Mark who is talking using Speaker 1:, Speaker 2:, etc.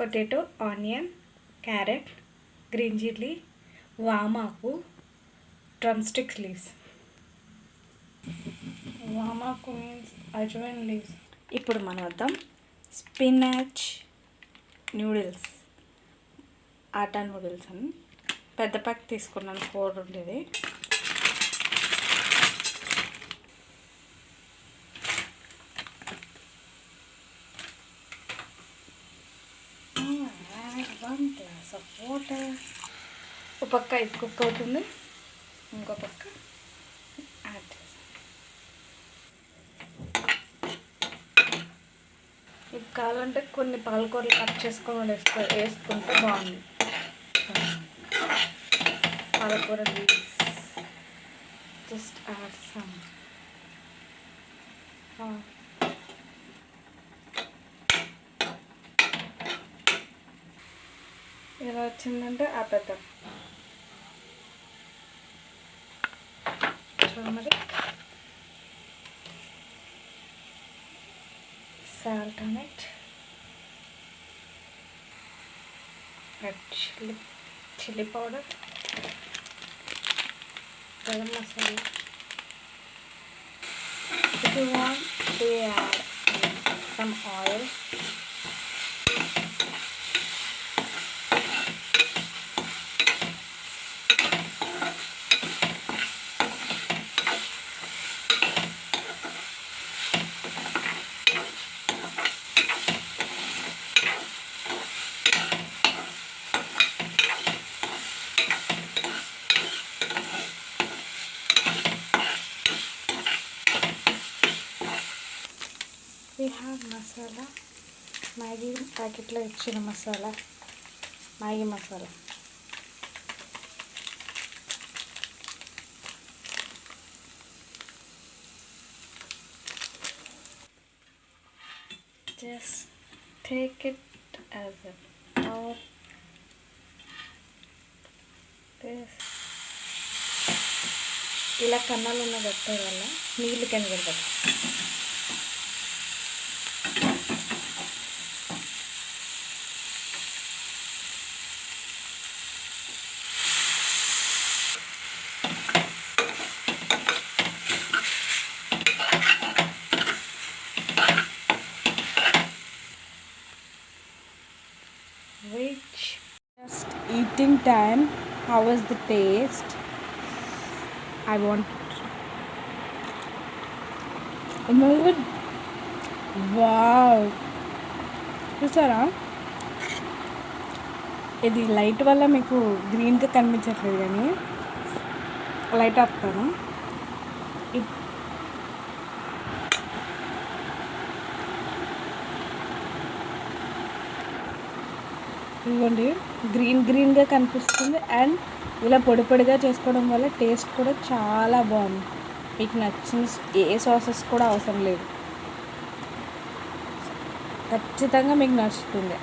Speaker 1: Potato, onion, carrot, green chilli, వామాకు, drum sticks leaves. వామాకు means ajwain leaves. ఇప్పుడు మనం వద్దాం స్పినాచ్ నూడిల్స్, ఆటా నూడిల్స్ అని పెద్ద ప్యాక్ తీసుకున్నాను, 4 ఉండేది. One glass of water. ఒక పక్క ఇది కుక్ అవుతుంది, ఇంకో పక్క యాడ్ చేస్తాం. ఇది కావాలంటే కొన్ని పాలకూరలు కట్ చేసుకొని వేసుకుంటే బాగుంది. పాలకూర లీవ్స్ జస్ట్ యాడ్ సమ్. ఎలా వచ్చిందంటే ఆపేద్దాం. Turmeric, salt on it, red chilli powder, garam masala. If you want to add some oil, we have masala, Maggi ప్యాకెట్లో ఇచ్చిన masala, Maggi masala. Just take it as a pot. ఇలా కన్నాలు ఉన్న పెట్టడం వల్ల నీళ్ళు కింద పడతాయి. Which just eating time. How was the taste? I want. Oh my god! Wow! చూసారా, ఇది లైట్ వల్ల మీకు గ్రీన్గా కనిపించట్లేదు, కానీ లైట్ ఆపుతాను. ఇదిగోండి, గ్రీన్గా కనిపిస్తుంది. అండ్ ఇలా పొడి పొడిగా చేసుకోవడం వల్ల టేస్ట్ కూడా చాలా బాగుంది. మీకు నచ్చిన ఏ సాసెస్ కూడా అవసరం లేదు, ఖచ్చితంగా మీకు నచ్చుతుంది.